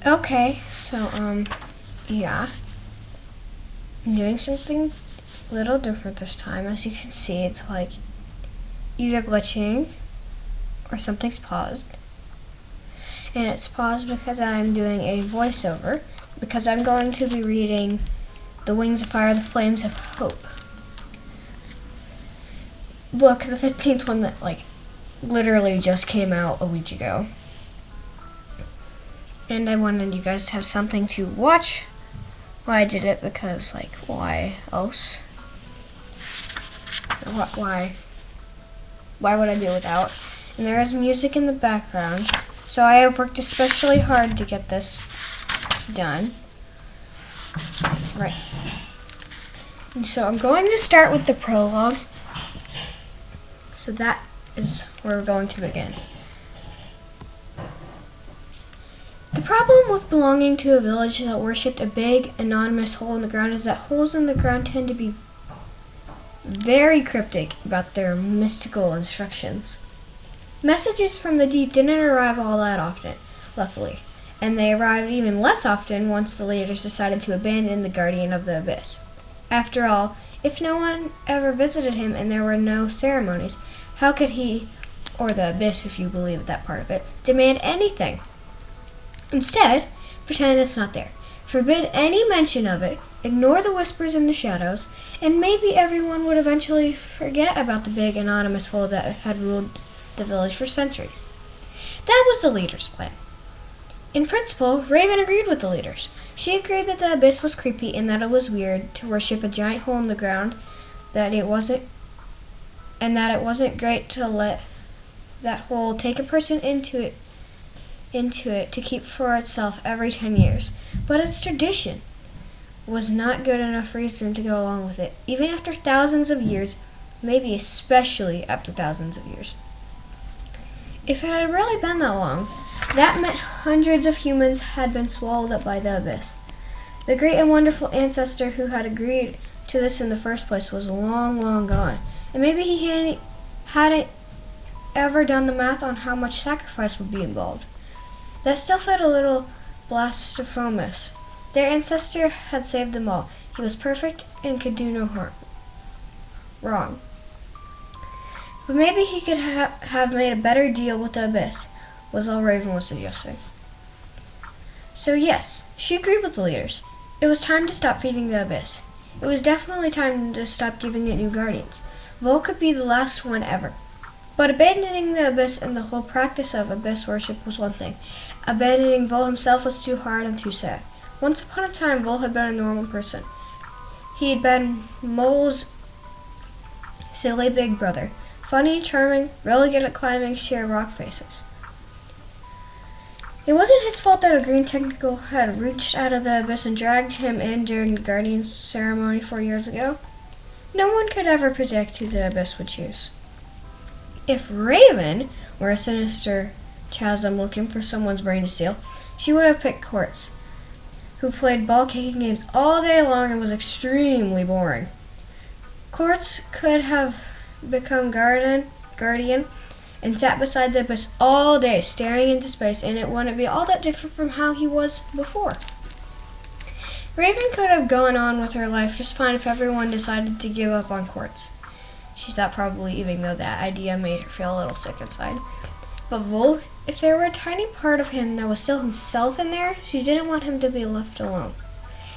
Okay, so, yeah. I'm doing something a little different this time. As you can see, it's like either glitching or something's paused. And it's paused because I'm doing a voiceover, because I'm going to be reading The Wings of Fire, The Flames of Hope. Book, the 15th one that, literally just came out a week ago. And I wanted you guys to have something to watch while I did it, because, why else? Why would I do it without? And there is music in the background, so I have worked especially hard to get this done. Right. And so I'm going to start with the prologue. So that is where we're going to begin. The problem with belonging to a village that worshipped a big, anonymous hole in the ground is that holes in the ground tend to be very cryptic about their mystical instructions. Messages from the deep didn't arrive all that often, luckily, and they arrived even less often once the leaders decided to abandon the Guardian of the Abyss. After all, if no one ever visited him and there were no ceremonies, how could he, or the Abyss if you believe that part of it, demand anything? Instead, pretend it's not there. Forbid any mention of it, ignore the whispers in the shadows, and maybe everyone would eventually forget about the big anonymous hole that had ruled the village for centuries. That was the leader's plan. In principle, Raven agreed with the leaders. She agreed that the Abyss was creepy and that it was weird to worship a giant hole in the ground, that it wasn't great to let that hole take a person into it to keep for itself every 10 years. But its tradition was not good enough reason to go along with it, even after thousands of years, maybe especially after thousands of years. If it had really been that long, that meant hundreds of humans had been swallowed up by the Abyss. The great and wonderful ancestor who had agreed to this in the first place was long, long gone, and maybe he hadn't ever done the math on how much sacrifice would be involved. That still felt a little blasphemous. Their ancestor had saved them all. He was perfect and could do no wrong. But maybe he could have made a better deal with the Abyss, was all Raven was suggesting. So yes, she agreed with the leaders. It was time to stop feeding the Abyss. It was definitely time to stop giving it new guardians. Vol could be the last one ever. But abandoning the Abyss and the whole practice of Abyss worship was one thing. Abandoning Vol himself was too hard and too sad. Once upon a time, Vol had been a normal person. He had been Mole's silly big brother. Funny, charming, really good at climbing sheer rock faces. It wasn't his fault that a green tentacle had reached out of the Abyss and dragged him in during the Guardian's ceremony 4 years ago. No one could ever predict who the Abyss would choose. If Raven were a sinister chasm looking for someone's brain to steal, she would have picked Quartz, who played ball-kicking games all day long and was extremely boring. Quartz could have become guardian and sat beside the Abyss all day staring into space, and it wouldn't be all that different from how he was before. Raven could have gone on with her life just fine if everyone decided to give up on Quartz. She thought probably, even though that idea made her feel a little sick inside. But Vol, if there were a tiny part of him that was still himself in there, she didn't want him to be left alone.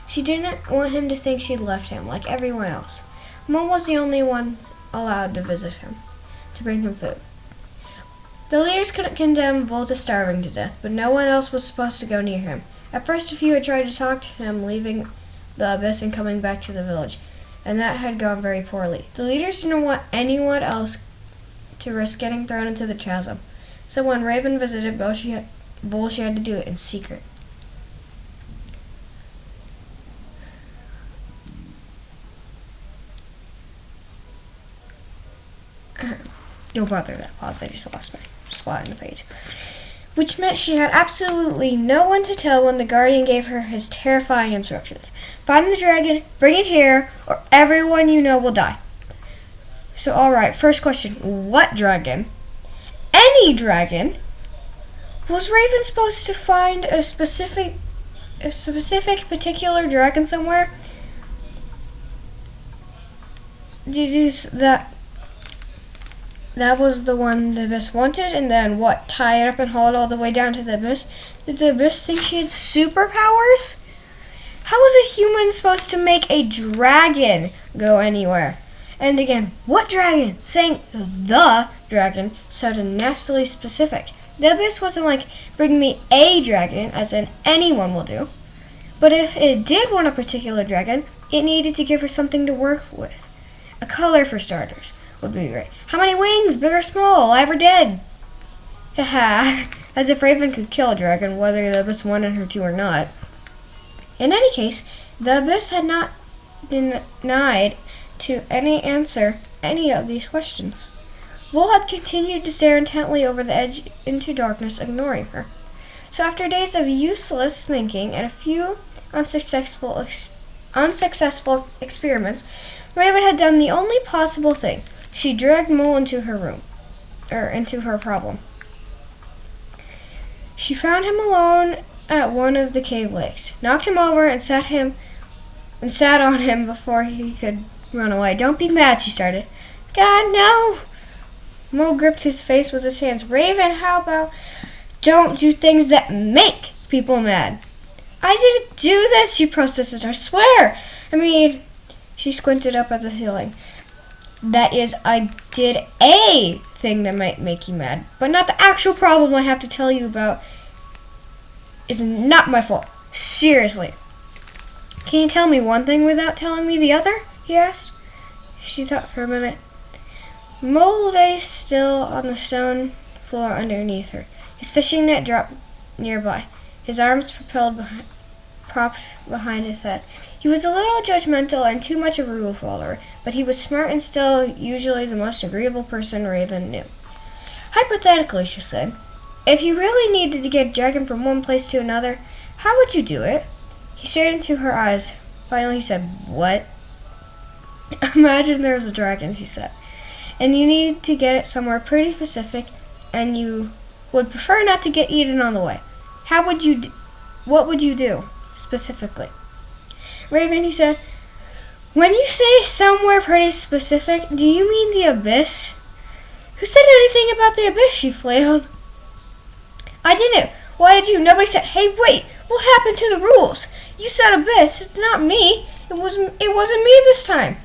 She didn't want him to think she'd left him, like everyone else. Mom was the only one allowed to visit him, to bring him food. The leaders couldn't condemn Vol to starving to death, but no one else was supposed to go near him. At first, a few had tried to talk to him, leaving the Abyss and coming back to the village, and that had gone very poorly. The leaders didn't want anyone else to risk getting thrown into the chasm, so when Raven visited Vol, she had to do it in secret. Don't bother that pause, I just lost my spot on the page. Which meant she had absolutely no one to tell when the Guardian gave her his terrifying instructions. Find the dragon, bring it here, or everyone you know will die. So alright, first question, what dragon? Any dragon? Was Raven supposed to find a specific particular dragon somewhere? That was the one the abyss wanted, and then what? Tie it up and haul it all the way down to the abyss? Did the abyss think she had superpowers? How was a human supposed to make a dragon go anywhere? And again, what dragon? Saying the dragon sounded nastily specific. The abyss wasn't like, bring me a dragon, as in anyone will do. But if it did want a particular dragon, it needed to give her something to work with. A color, for starters, would be great. How many wings, big or small, alive or dead? Haha, as if Raven could kill a dragon, whether the abyss wanted her to or not. In any case, the abyss had not denied to answer any of these questions. Vol had continued to stare intently over the edge into darkness, ignoring her. So after days of useless thinking and a few unsuccessful experiments, Raven had done the only possible thing. She dragged Mole into her problem. She found him alone at one of the cave lakes, knocked him over, and sat on him before he could run away. Don't be mad, she started. God, no! Mole gripped his face with his hands. Raven, how about don't do things that make people mad? I didn't do this, she protested. I swear. She squinted up at the ceiling. That is, I did a thing that might make you mad, but not the actual problem I have to tell you about. Is not my fault. Seriously. Can you tell me one thing without telling me the other? He asked. She thought for a minute. Mole lay still on the stone floor underneath her. His fishing net dropped nearby. His arms propped behind his head. He was a little judgmental and too much of a rule follower, but he was smart and still usually the most agreeable person Raven knew. Hypothetically, she said, if you really needed to get a dragon from one place to another, how would you do it? He stared into her eyes. Finally, he said, what? Imagine there was a dragon, she said, and you need to get it somewhere pretty specific, and you would prefer not to get eaten on the way. What would you do, specifically? Raven, he said, when you say somewhere pretty specific, do you mean the abyss? Who said anything about the abyss, she flailed. I didn't. Why did you? Nobody said, hey, wait, what happened to the rules? You said abyss, it's not me. It wasn't me this time.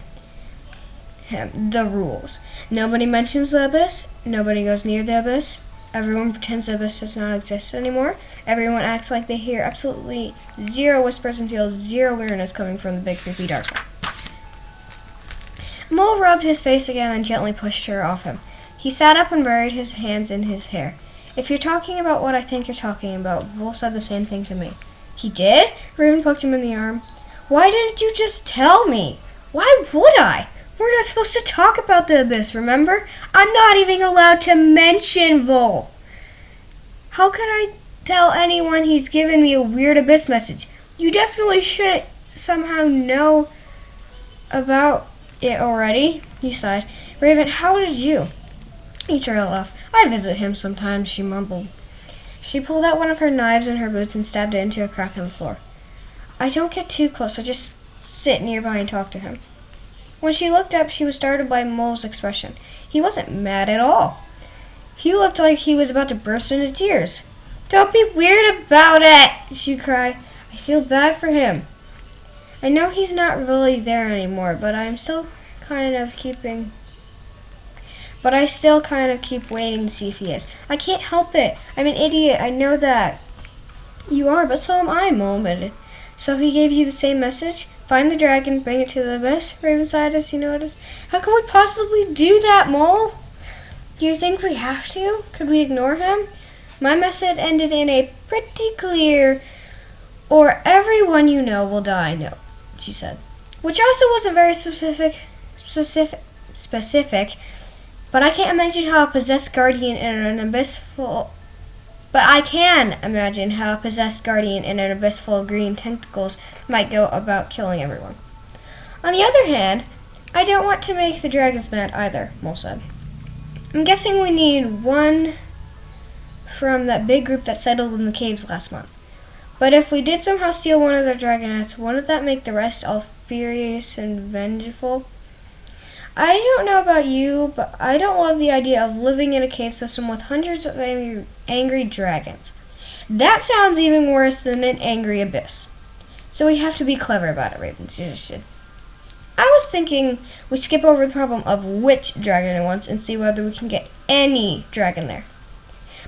The rules. Nobody mentions the abyss. Nobody goes near the abyss. Everyone pretends the abyss does not exist anymore. Everyone acts like they hear absolutely zero whispers and feel zero weirdness coming from the big creepy dark one. Mole rubbed his face again and gently pushed her off him. He sat up and buried his hands in his hair. If you're talking about what I think you're talking about, Vol said the same thing to me. He did? Raven poked him in the arm. Why didn't you just tell me? Why would I? We're not supposed to talk about the abyss, remember? I'm not even allowed to mention Vol. How can I tell anyone he's given me a weird abyss message? You definitely shouldn't somehow know about it already, he sighed. Raven, how did you? He trailed off. I visit him sometimes, she mumbled. She pulled out one of her knives in her boots and stabbed it into a crack in the floor. I don't get too close, I just sit nearby and talk to him. When she looked up, she was startled by Mole's expression. He wasn't mad at all. He looked like he was about to burst into tears. Don't be weird about it, she cried. I feel bad for him. I know he's not really there anymore, but I still kind of keep waiting to see if he is. I can't help it. I'm an idiot. I know that. You are, but so am I, Mole admitted. So he gave you the same message? Find the dragon, bring it to the abyss, Raven sighed as he nodded. How can we possibly do that, Mole? Do you think we have to? Could we ignore him? My message ended in a pretty clear, or everyone you know will die note, she said. Which also wasn't very specific, but I can't imagine how a possessed guardian in an abyss full of green tentacles might go about killing everyone. On the other hand, I don't want to make the dragons mad either, Mole said. I'm guessing we need one from that big group that settled in the caves last month. But if we did somehow steal one of their dragonets, wouldn't that make the rest all furious and vengeful? I don't know about you, but I don't love the idea of living in a cave system with hundreds of angry dragons. That sounds even worse than an angry abyss. So we have to be clever about it, Raven suggested. I was thinking we skip over the problem of which dragon it wants and see whether we can get any dragon there.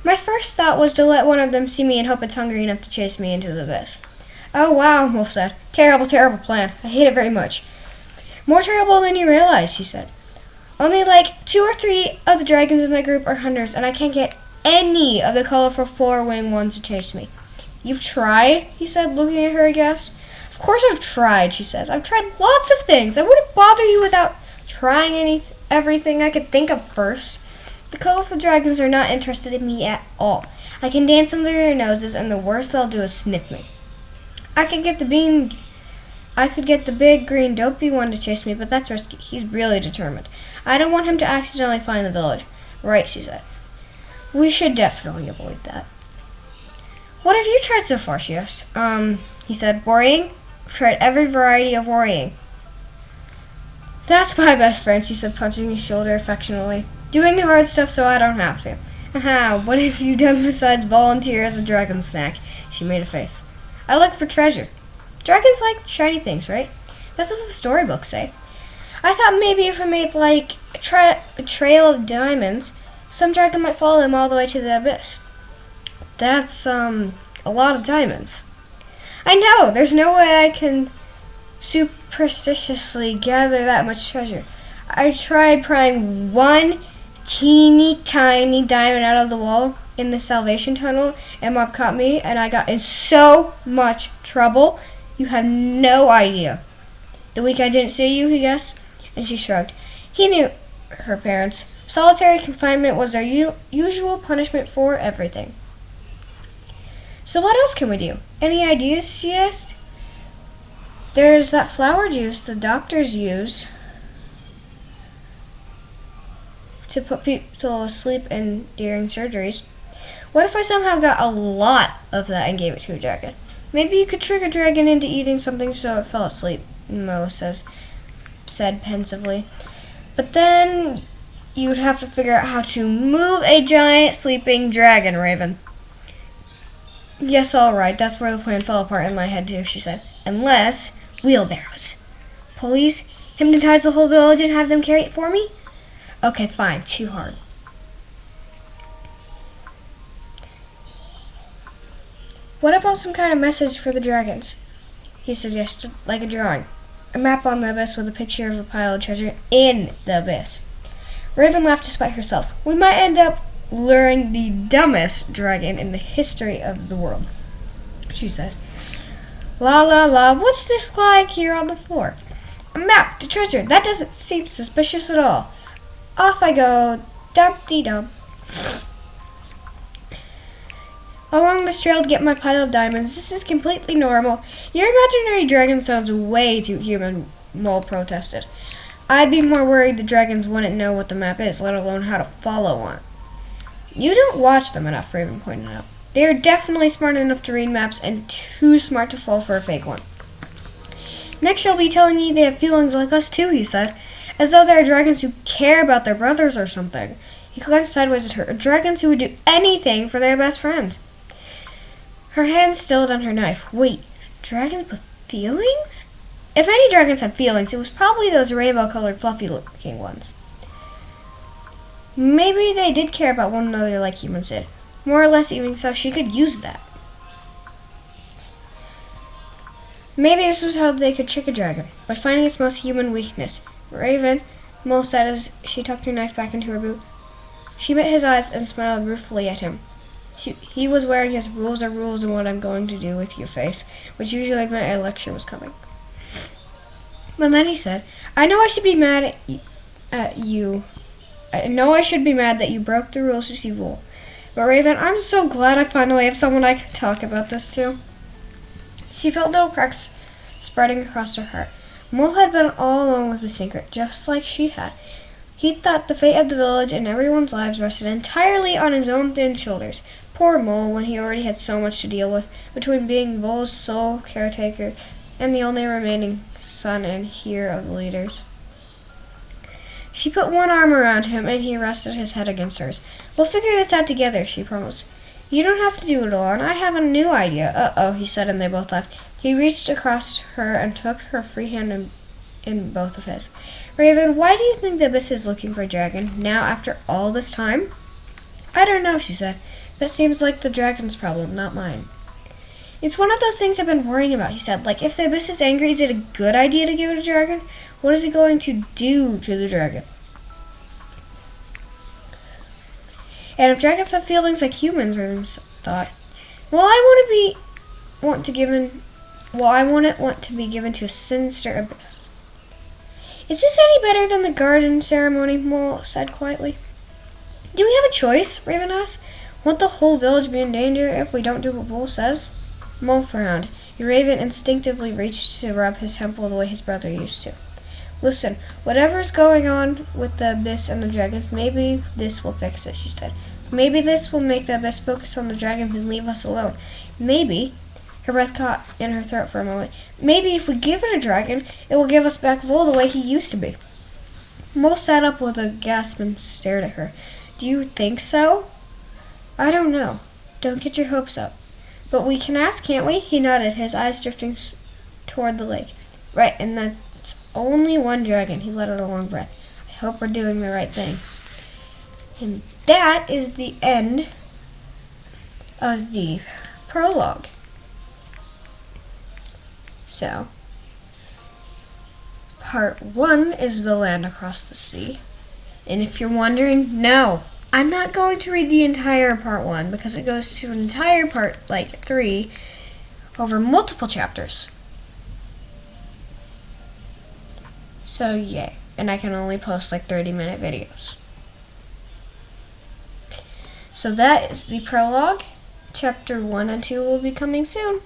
My first thought was to let one of them see me and hope it's hungry enough to chase me into the abyss. Oh wow, Wolf said. Terrible, terrible plan. I hate it very much. More terrible than you realize, she said. Only like 2 or 3 of the dragons in that group are hunters, and I can't get any of the colorful 4-winged ones to chase me. You've tried? He said, looking at her aghast. Of course I've tried, she says. I've tried lots of things. I wouldn't bother you without trying everything I could think of first. The colorful dragons are not interested in me at all. I can dance under their noses, and the worst they'll do is sniff me. I could get the big green dopey one to chase me, but that's risky. He's really determined. I don't want him to accidentally find the village. Right, she said. We should definitely avoid that. What have you tried so far, she asked. He said, worrying. I've tried every variety of worrying. That's my best friend, she said, punching his shoulder affectionately. Doing the hard stuff so I don't have to. Aha, what have you done besides volunteer as a dragon snack? She made a face. I look for treasure. Dragons like shiny things, right? That's what the storybooks say. I thought maybe if I made like a trail of diamonds, some dragon might follow them all the way to the abyss. That's a lot of diamonds. I know, there's no way I can superstitiously gather that much treasure. I tried prying one teeny tiny diamond out of the wall in the Salvation Tunnel, and Mom caught me, and I got in so much trouble. You have no idea. The week I didn't see you, he guessed, and she shrugged. He knew her parents. Solitary confinement was our usual punishment for everything. So what else can we do? Any ideas, she asked. There's that flower juice the doctors use to put people asleep during surgeries. What if I somehow got a lot of that and gave it to a dragon? Maybe you could trick a dragon into eating something so it fell asleep, Mo said pensively. But then you would have to figure out how to move a giant sleeping dragon, Raven. Yes, all right, that's where the plan fell apart in my head too, she said. Unless wheelbarrows. Pulleys? Hypnotize the whole village and have them carry it for me? Okay, fine, too hard. What about some kind of message for the dragons? He suggested, like a drawing. A map on the abyss with a picture of a pile of treasure in the abyss. Raven laughed despite herself. We might end up luring the dumbest dragon in the history of the world, she said. La la la, what's this lying here on the floor? A map to treasure. That doesn't seem suspicious at all. Off I go, dum-dee-dum. Along this trail to get my pile of diamonds. This is completely normal. Your imaginary dragon sounds way too human, Mole protested. I'd be more worried the dragons wouldn't know what the map is, let alone how to follow one. You don't watch them enough, Raven pointed out. They are definitely smart enough to read maps and too smart to fall for a fake one. Next you'll be telling me they have feelings like us too, he said, as though there are dragons who care about their brothers or something. He glanced sideways at her. Dragons who would do anything for their best friends. Her hand stilled on her knife. Wait, dragons with feelings? If any dragons had feelings, it was probably those rainbow-colored, fluffy-looking ones. Maybe they did care about one another like humans did. More or less even so, she could use that. Maybe this was how they could trick a dragon, by finding its most human weakness. Raven, Mole said as she tucked her knife back into her boot. She met his eyes and smiled ruefully at him. He was wearing his rules are rules and what I'm going to do with your face, which usually meant a lecture was coming. But then he said, I know I should be mad at you. I know I should be mad that you broke the rules to see Wool. But Raven, I'm so glad I finally have someone I can talk about this to. She felt little cracks spreading across her heart. Mole had been all alone with the secret, just like she had. He thought the fate of the village and everyone's lives rested entirely on his own thin shoulders. Poor Mole, when he already had so much to deal with, between being Vol's sole caretaker and the only remaining son and heir of the leaders. She put one arm around him, and he rested his head against hers. "We'll figure this out together," she promised. "You don't have to do it alone. I have a new idea." "Uh-oh," he said, and they both laughed. He reached across her and took her free hand in both of his. "Raven, why do you think the Abyss is looking for a dragon, now after all this time?" "I don't know," she said. "That seems like the dragon's problem, not mine." "It's one of those things I've been worrying about," he said. "Like, if the Abyss is angry, is it a good idea to give it a dragon? What is it going to do to the dragon? And if dragons have feelings like humans," Raven thought, I want to be given to a sinister Abyss." "Is this any better than the garden ceremony?" Mole said quietly. "Do we have a choice?" Raven asked. "Won't the whole village be in danger if we don't do what Mole says?" Mole frowned. Raven instinctively reached to rub his temple the way his brother used to. "Listen, whatever's going on with the Abyss and the dragons, maybe this will fix it," she said. "Maybe this will make the Abyss focus on the dragons and leave us alone. Maybe," her breath caught in her throat for a moment, "maybe if we give it a dragon, it will give us back Vol the way he used to be." Mole sat up with a gasp and stared at her. "Do you think so?" "I don't know. Don't get your hopes up. But we can ask, can't we?" He nodded, his eyes drifting toward the lake. "Right, and that's only one dragon." He let out a long breath. "I hope we're doing the right thing." And that is the end of the prologue. So, part 1 is the land across the sea. And if you're wondering, no, I'm not going to read the entire part 1 because it goes to an entire part, 3, over multiple chapters. So, yay. And I can only post 30-minute videos. So that is the prologue. Chapter 1 and 2 will be coming soon.